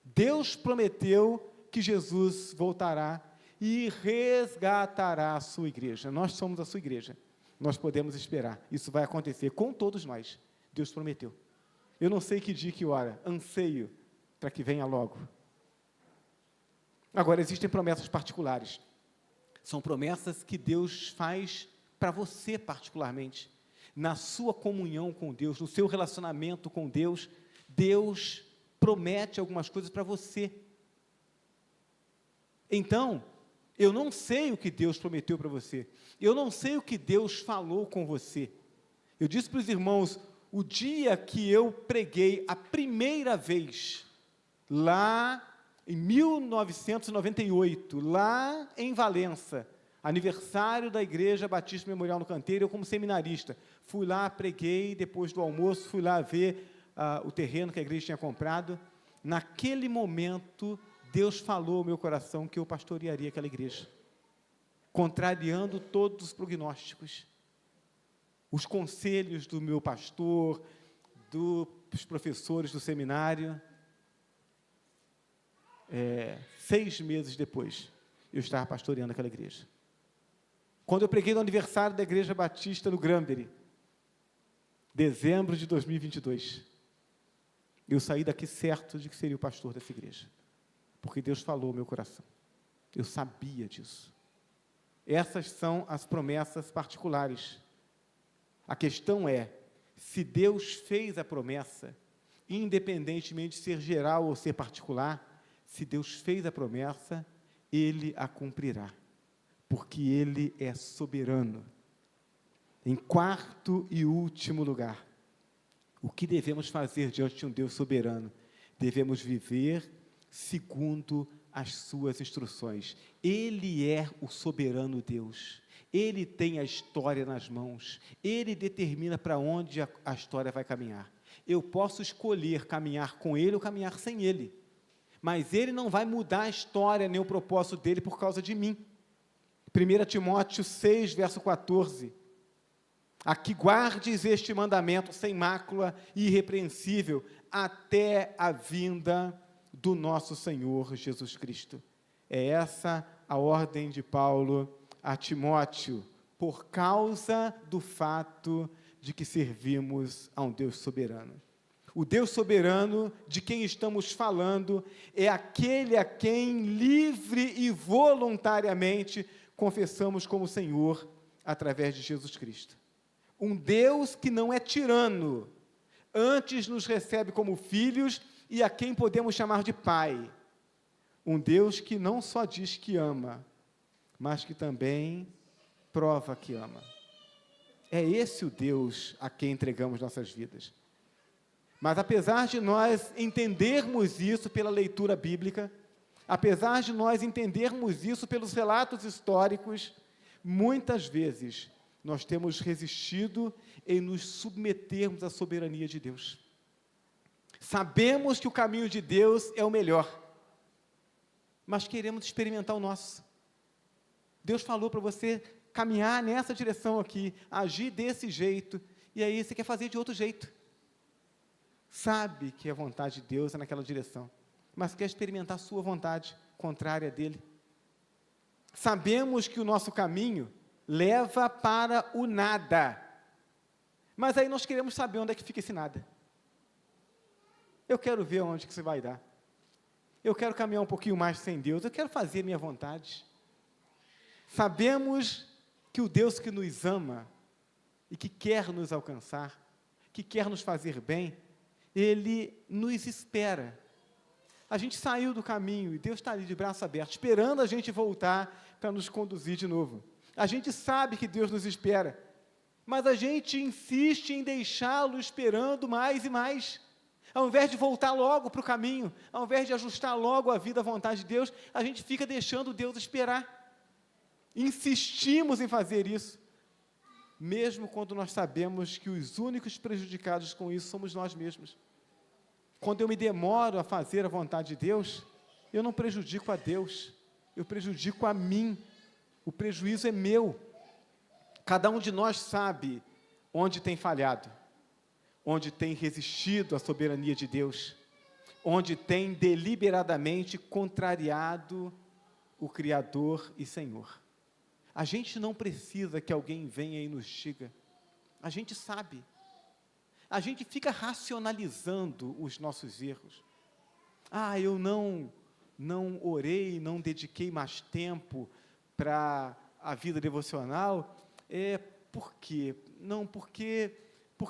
Deus prometeu que Jesus voltará e resgatará a sua igreja. Nós somos a sua igreja. Nós podemos esperar. Isso vai acontecer com todos nós. Deus prometeu. Eu não sei que dia, que hora, anseio para que venha logo. Agora, existem promessas particulares. São promessas que Deus faz para você particularmente. Na sua comunhão com Deus, no seu relacionamento com Deus, Deus promete algumas coisas para você. Então, eu não sei o que Deus prometeu para você. Eu não sei o que Deus falou com você. Eu disse para os irmãos, o dia que eu preguei a primeira vez, lá em 1998, lá em Valença, aniversário da Igreja Batista Memorial no Canteiro, eu como seminarista, fui lá, preguei, depois do almoço, fui lá ver o terreno que a igreja tinha comprado. Naquele momento, Deus falou ao meu coração que eu pastorearia aquela igreja. contrariando todos os prognósticos, os conselhos do meu pastor, dos professores do seminário. 6 meses depois, eu estava pastoreando aquela igreja. Quando eu preguei no aniversário da Igreja Batista no Granbury, dezembro de 2022, eu saí daqui certo de que seria o pastor dessa igreja, porque Deus falou no meu coração. Eu sabia disso. Essas são as promessas particulares. A questão é, se Deus fez a promessa, independentemente de ser geral ou ser particular, se Deus fez a promessa, Ele a cumprirá, porque Ele é soberano. Em quarto e último lugar, o que devemos fazer diante de um Deus soberano? Devemos viver segundo as suas instruções. Ele é o soberano Deus. Ele tem a história nas mãos. Ele determina para onde a história vai caminhar. Eu posso escolher caminhar com Ele ou caminhar sem Ele. Mas Ele não vai mudar a história nem o propósito dEle por causa de mim. 1 Timóteo 6, verso 14. A que guardes este mandamento sem mácula e irrepreensível até a vinda do nosso Senhor Jesus Cristo. É essa a ordem de Paulo a Timóteo, por causa do fato de que servimos a um Deus soberano. O Deus soberano de quem estamos falando é aquele a quem livre e voluntariamente confessamos como Senhor através de Jesus Cristo. Um Deus que não é tirano, antes nos recebe como filhos e a quem podemos chamar de Pai. Um Deus que não só diz que ama, mas que também prova que ama. É esse o Deus a quem entregamos nossas vidas. Mas apesar de nós entendermos isso pela leitura bíblica, apesar de nós entendermos isso pelos relatos históricos, muitas vezes nós temos resistido em nos submetermos à soberania de Deus. Sabemos que o caminho de Deus é o melhor, mas queremos experimentar o nosso. Deus falou para você caminhar nessa direção aqui, agir desse jeito, e aí você quer fazer de outro jeito. Sabe que a vontade de Deus é naquela direção, mas quer experimentar a sua vontade, contrária dele. Sabemos que o nosso caminho leva para o nada, mas aí nós queremos saber onde é que fica esse nada. Eu quero ver onde que você vai dar. Eu quero caminhar um pouquinho mais sem Deus, eu quero fazer a minha vontade. Sabemos que o Deus que nos ama e que quer nos alcançar, que quer nos fazer bem, Ele nos espera. A gente saiu do caminho e Deus está ali de braço aberto, esperando a gente voltar para nos conduzir de novo. A gente sabe que Deus nos espera, mas a gente insiste em deixá-lo esperando mais e mais. Ao invés de voltar logo para o caminho, ao invés de ajustar logo a vida à vontade de Deus, a gente fica deixando Deus esperar. Insistimos em fazer isso, mesmo quando nós sabemos que os únicos prejudicados com isso somos nós mesmos. Quando eu me demoro a fazer a vontade de Deus, eu não prejudico a Deus, eu prejudico a mim. O prejuízo é meu. Cada um de nós sabe onde tem falhado, onde tem resistido à soberania de Deus, onde tem deliberadamente contrariado o Criador e Senhor. A gente não precisa que alguém venha e nos diga. A gente sabe. A gente fica racionalizando os nossos erros. Eu não orei, não dediquei mais tempo para a vida devocional. Por quê? Não, porque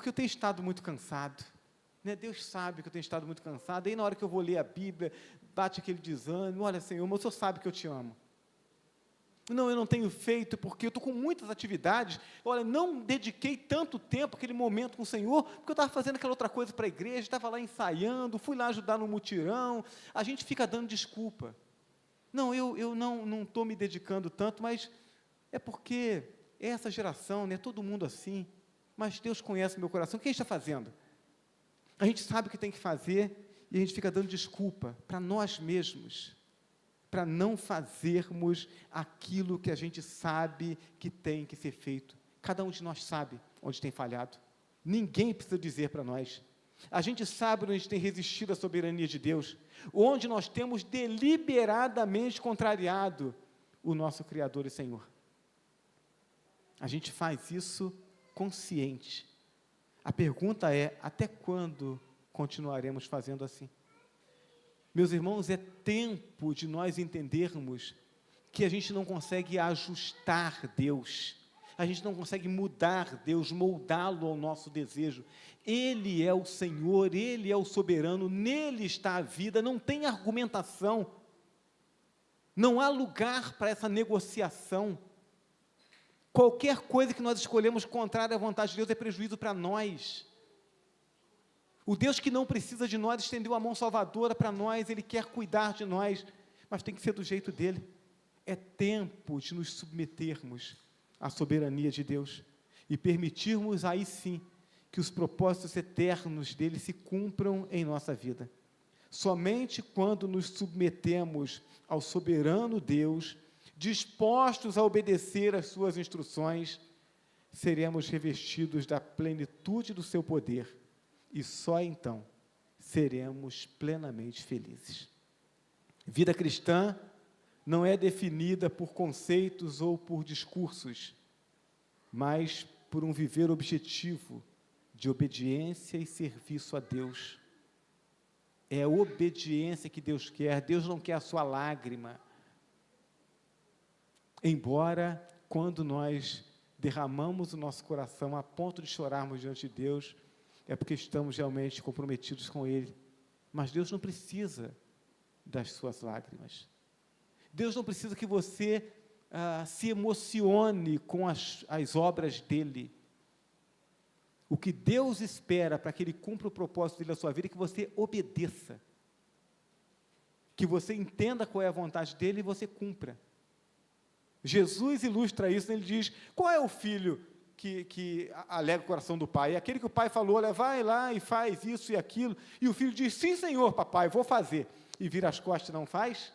eu tenho estado muito cansado. Né? Deus sabe que eu tenho estado muito cansado. Aí na hora que eu vou ler a Bíblia, bate aquele desânimo. Olha, Senhor, mas o Senhor sabe que eu te amo. Não, eu não tenho feito porque eu estou com muitas atividades. Olha, não dediquei tanto tempo àquele momento com o Senhor, porque eu estava fazendo aquela outra coisa para a igreja, estava lá ensaiando, fui lá ajudar no mutirão. A gente fica dando desculpa. Não, eu não estou me dedicando tanto, mas é porque essa geração, né, todo mundo assim, mas Deus conhece o meu coração. O que a gente está fazendo? A gente sabe o que tem que fazer e a gente fica dando desculpa para nós mesmos. para não fazermos aquilo que a gente sabe que tem que ser feito. Cada um de nós sabe onde tem falhado. Ninguém precisa dizer para nós. A gente sabe onde a gente tem resistido à soberania de Deus, onde nós temos deliberadamente contrariado o nosso Criador e Senhor. A gente faz isso consciente. A pergunta é, até quando continuaremos fazendo assim? Meus irmãos, é tempo de nós entendermos que a gente não consegue ajustar Deus, a gente não consegue mudar Deus, moldá-lo ao nosso desejo. Ele é o Senhor, Ele é o soberano, nele está a vida, não tem argumentação, não há lugar para essa negociação. Qualquer coisa que nós escolhemos contrária à vontade de Deus é prejuízo para nós. O Deus que não precisa de nós estendeu a mão salvadora para nós, Ele quer cuidar de nós, mas tem que ser do jeito dEle. É tempo de nos submetermos à soberania de Deus e permitirmos aí sim que os propósitos eternos dEle se cumpram em nossa vida. Somente quando nos submetemos ao soberano Deus, dispostos a obedecer às suas instruções, seremos revestidos da plenitude do seu poder, e só então seremos plenamente felizes. Vida cristã não é definida por conceitos ou por discursos, mas por um viver objetivo de obediência e serviço a Deus. É a obediência que Deus quer. Deus não quer a sua lágrima. Embora, quando nós derramamos o nosso coração a ponto de chorarmos diante de Deus, é porque estamos realmente comprometidos com Ele. Mas Deus não precisa das suas lágrimas. Deus não precisa que você se emocione com as obras dEle. O que Deus espera para que Ele cumpra o propósito dEle na sua vida é que você obedeça. Que você entenda qual é a vontade dEle e você cumpra. Jesus ilustra isso, ele diz, qual é o filho que alegra o coração do pai? É aquele que o pai falou, olha, vai lá e faz isso e aquilo, e o filho diz, sim senhor papai, vou fazer, e vira as costas e não faz?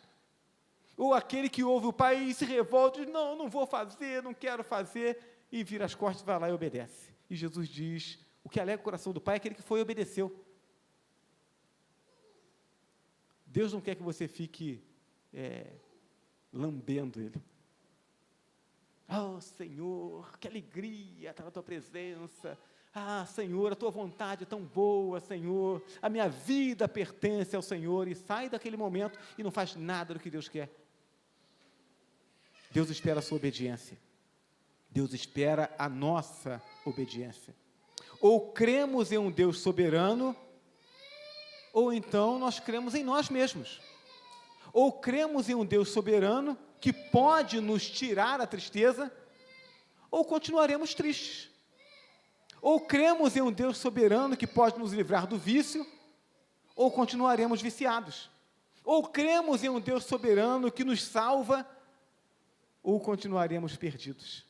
Ou aquele que ouve o pai e se revolta, diz, não vou fazer, não quero fazer, e vira as costas, vai lá e obedece. E Jesus diz, o que alegra o coração do pai é aquele que foi e obedeceu. Deus não quer que você fique lambendo Ele. Oh, Senhor, que alegria estar na Tua presença. Ah, Senhor, a Tua vontade é tão boa, Senhor. A minha vida pertence ao Senhor. E sai daquele momento e não faz nada do que Deus quer. Deus espera a sua obediência. Deus espera a nossa obediência. Ou cremos em um Deus soberano, ou então nós cremos em nós mesmos. Ou cremos em um Deus soberano, que pode nos tirar a tristeza, ou continuaremos tristes. Ou cremos em um Deus soberano que pode nos livrar do vício, ou continuaremos viciados. Ou cremos em um Deus soberano que nos salva, ou continuaremos perdidos.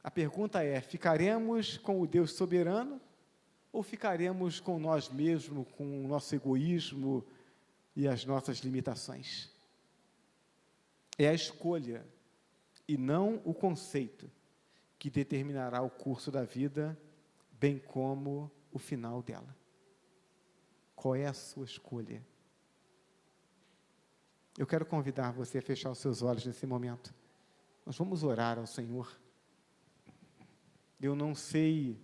A pergunta é, ficaremos com o Deus soberano, ou ficaremos com nós mesmos, com o nosso egoísmo e as nossas limitações? É a escolha, e não o conceito, que determinará o curso da vida, bem como o final dela. Qual é a sua escolha? Eu quero convidar você a fechar os seus olhos nesse momento. Nós vamos orar ao Senhor. Eu não sei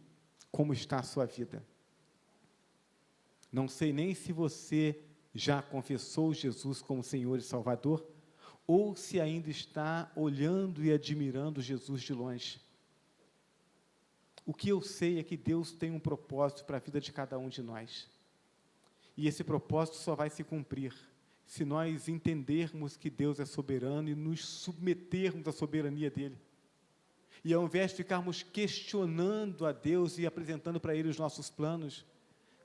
como está a sua vida. Não sei nem se você já confessou Jesus como Senhor e Salvador, ou se ainda está olhando e admirando Jesus de longe. O que eu sei é que Deus tem um propósito para a vida de cada um de nós. E esse propósito só vai se cumprir se nós entendermos que Deus é soberano e nos submetermos à soberania dEle. E ao invés de ficarmos questionando a Deus e apresentando para Ele os nossos planos,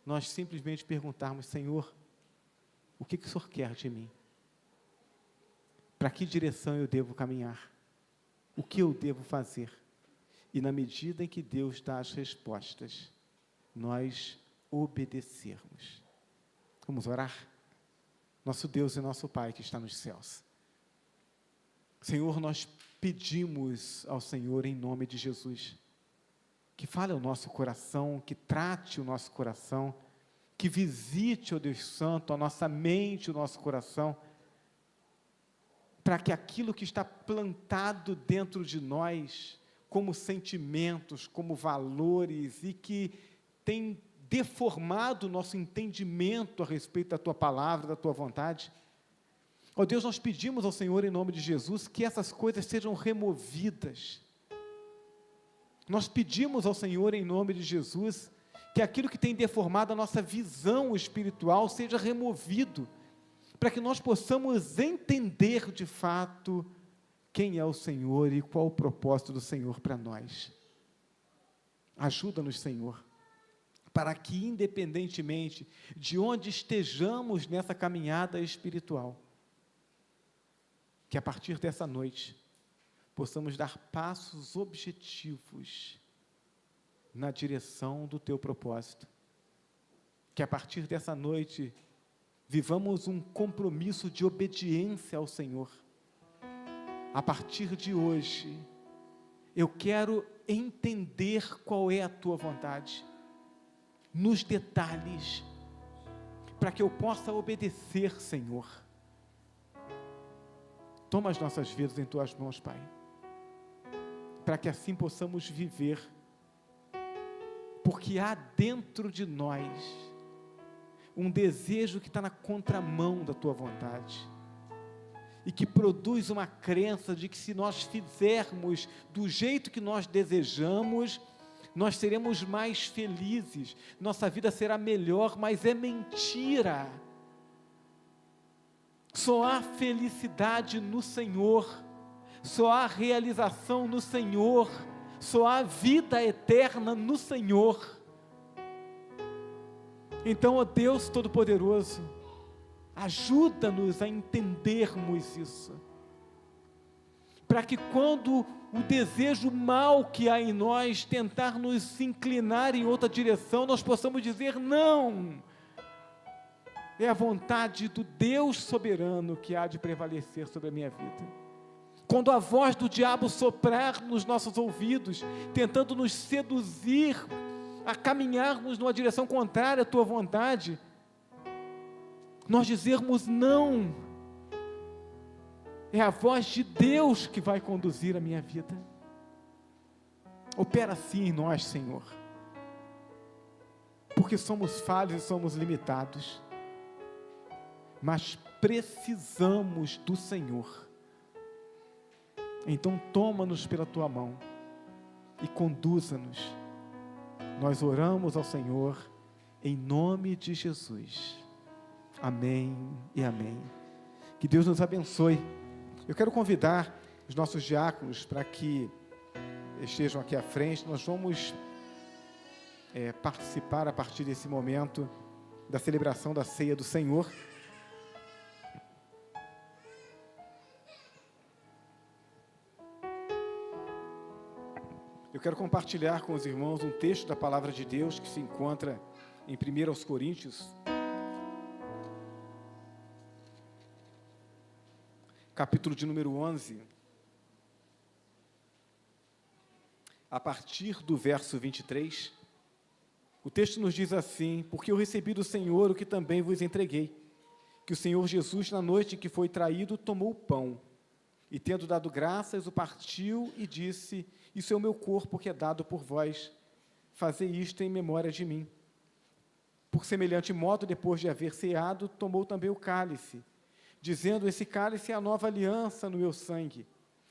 nós simplesmente perguntarmos, Senhor, o que o Senhor quer de mim? Para que direção eu devo caminhar? O que eu devo fazer? E na medida em que Deus dá as respostas, nós obedecermos. Vamos orar? nosso Deus e nosso Pai que está nos céus. Senhor, nós pedimos ao Senhor em nome de Jesus, que fale ao nosso coração, que trate o nosso coração, que visite, ó Deus Santo, a nossa mente, o nosso coração, para que aquilo que está plantado dentro de nós, como sentimentos, como valores, e que tem deformado o nosso entendimento a respeito da Tua palavra, da Tua vontade. Ó Deus, nós pedimos ao Senhor, em nome de Jesus, que essas coisas sejam removidas. Nós pedimos ao Senhor, em nome de Jesus, que aquilo que tem deformado a nossa visão espiritual seja removido, para que nós possamos entender de fato quem é o Senhor e qual o propósito do Senhor para nós. Ajuda-nos, Senhor, para que, independentemente de onde estejamos nessa caminhada espiritual, que a partir dessa noite possamos dar passos objetivos na direção do Teu propósito. Que a partir dessa noite vivamos um compromisso de obediência ao Senhor. A partir de hoje, eu quero entender qual é a Tua vontade, nos detalhes, para que eu possa obedecer, Senhor. Toma as nossas vidas em Tuas mãos, Pai, para que assim possamos viver, porque há dentro de nós um desejo que está na contramão da Tua vontade, e que produz uma crença de que se nós fizermos do jeito que nós desejamos, nós seremos mais felizes, nossa vida será melhor, mas é mentira. Só há felicidade no Senhor, só há realização no Senhor, só há vida eterna no Senhor. Então, ó Deus Todo-Poderoso, ajuda-nos a entendermos isso, para que quando o desejo mau que há em nós tentar nos inclinar em outra direção, nós possamos dizer: não, é a vontade do Deus soberano que há de prevalecer sobre a minha vida. Quando a voz do diabo soprar nos nossos ouvidos, tentando nos seduzir a caminharmos numa direção contrária à Tua vontade, nós dizermos: não, é a voz de Deus que vai conduzir a minha vida. Opera assim em nós, Senhor, porque somos falhos e somos limitados, mas precisamos do Senhor. Então toma-nos pela Tua mão e conduza-nos. Nós oramos ao Senhor em nome de Jesus. Amém e amém. Que Deus nos abençoe. Eu quero convidar os nossos diáconos para que estejam aqui à frente. Nós vamos participar a partir desse momento da celebração da ceia do Senhor. Eu quero compartilhar com os irmãos um texto da Palavra de Deus que se encontra em 1 Coríntios, capítulo de número 11, a partir do verso 23, o texto nos diz assim: porque eu recebi do Senhor o que também vos entreguei, que o Senhor Jesus, na noite em que foi traído, tomou o pão, e tendo dado graças, o partiu e disse: isso é o meu corpo que é dado por vós, fazei isto em memória de mim. Por semelhante modo, depois de haver ceado, tomou também o cálice, dizendo: esse cálice é a nova aliança no meu sangue.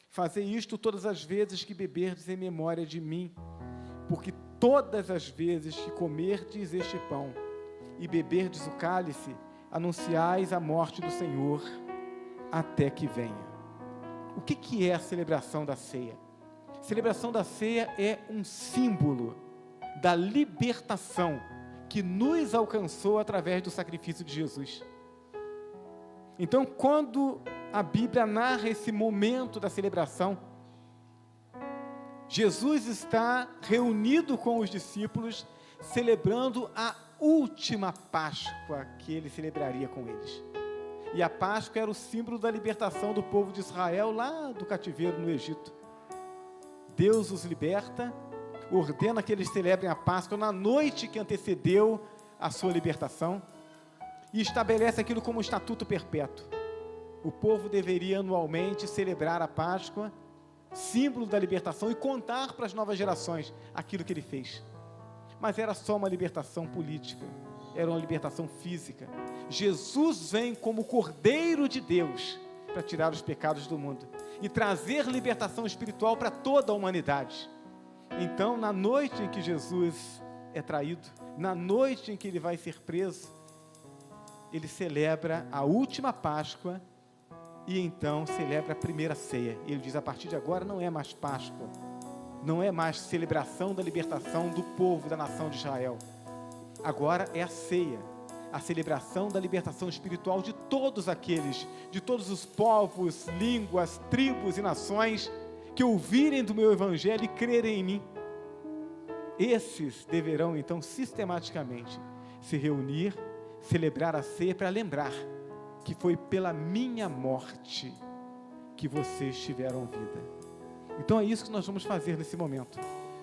Fazei isto todas as vezes que beberdes em memória de mim, porque todas as vezes que comerdes este pão e beberdes o cálice, anunciais a morte do Senhor até que venha. O que é a celebração da ceia? A celebração da ceia é um símbolo da libertação que nos alcançou através do sacrifício de Jesus. Então, quando a Bíblia narra esse momento da celebração, Jesus está reunido com os discípulos, celebrando a última Páscoa que ele celebraria com eles. E a Páscoa era o símbolo da libertação do povo de Israel lá do cativeiro no Egito. Deus os liberta, ordena que eles celebrem a Páscoa na noite que antecedeu a sua libertação e estabelece aquilo como um estatuto perpétuo. O povo deveria anualmente celebrar a Páscoa, símbolo da libertação, e contar para as novas gerações aquilo que ele fez. Mas era só uma libertação política, era uma libertação física. Jesus vem como Cordeiro de Deus para tirar os pecados do mundo e trazer libertação espiritual para toda a humanidade. Então, na noite em que Jesus é traído, na noite em que ele vai ser preso, ele celebra a última Páscoa e então celebra a primeira ceia. Ele diz: a partir de agora não é mais Páscoa, não é mais celebração da libertação do povo, da nação de Israel. Agora é a ceia, a celebração da libertação espiritual de todos aqueles, de todos os povos, línguas, tribos e nações que ouvirem do meu evangelho e crerem em mim. Esses deverão então sistematicamente se reunir, celebrar a ceia para lembrar que foi pela minha morte que vocês tiveram vida. Então é isso que nós vamos fazer nesse momento.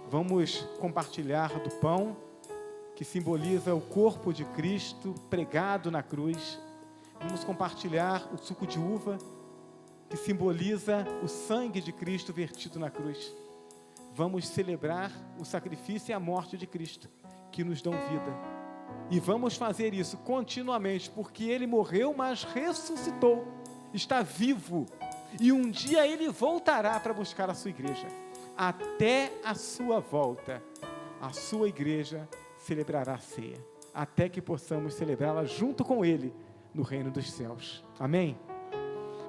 Vamos compartilhar do pão, que simboliza o corpo de Cristo pregado na cruz. Vamos compartilhar o suco de uva, que simboliza o sangue de Cristo vertido na cruz. Vamos celebrar o sacrifício e a morte de Cristo, que nos dão vida. E vamos fazer isso continuamente, porque Ele morreu, mas ressuscitou, está vivo, e um dia Ele voltará para buscar a sua igreja. Até a sua volta, a sua igreja celebrará a ceia, até que possamos celebrá-la junto com Ele, no reino dos céus. Amém?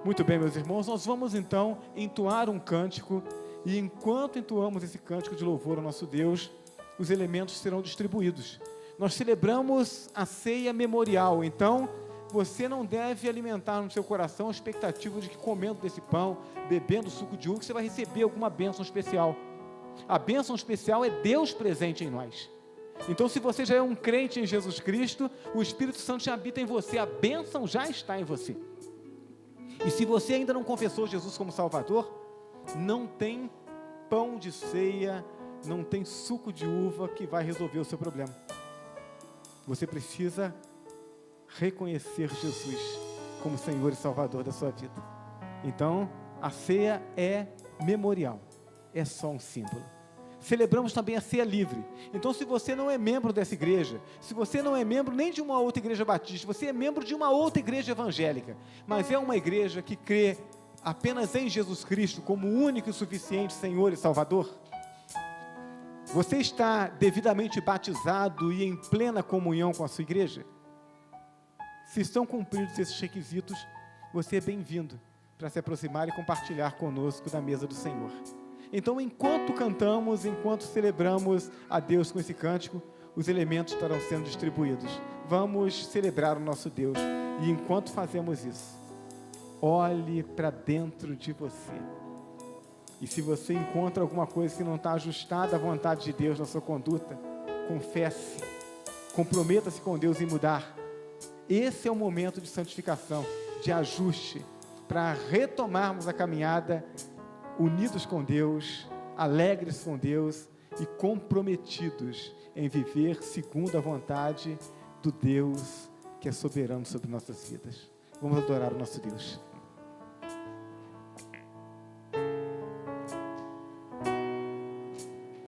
Muito bem, meus irmãos, nós vamos então entoar um cântico, e enquanto entoamos esse cântico de louvor ao nosso Deus, os elementos serão distribuídos. Nós celebramos a ceia memorial, então você não deve alimentar no seu coração a expectativa de que comendo desse pão, bebendo suco de uva, você vai receber alguma bênção especial. A bênção especial é Deus presente em nós. Então, se você já é um crente em Jesus Cristo, o Espírito Santo já habita em você, a bênção já está em você. E se você ainda não confessou Jesus como Salvador, não tem pão de ceia, não tem suco de uva que vai resolver o seu problema. Você precisa reconhecer Jesus como Senhor e Salvador da sua vida. Então, a ceia é memorial, é só um símbolo. Celebramos também a ceia livre. Então, se você não é membro dessa igreja, se você não é membro nem de uma outra igreja batista, você é membro de uma outra igreja evangélica, mas é uma igreja que crê apenas em Jesus Cristo como único e suficiente Senhor e Salvador, você está devidamente batizado e em plena comunhão com a sua igreja? Se estão cumpridos esses requisitos, você é bem-vindo para se aproximar e compartilhar conosco da mesa do Senhor. Então, enquanto cantamos, enquanto celebramos a Deus com esse cântico, os elementos estarão sendo distribuídos. Vamos celebrar o nosso Deus. E enquanto fazemos isso, olhe para dentro de você. E se você encontra alguma coisa que não está ajustada à vontade de Deus na sua conduta, confesse, comprometa-se com Deus em mudar. Esse é o momento de santificação, de ajuste, para retomarmos a caminhada unidos com Deus, alegres com Deus e comprometidos em viver segundo a vontade do Deus que é soberano sobre nossas vidas. Vamos adorar o nosso Deus.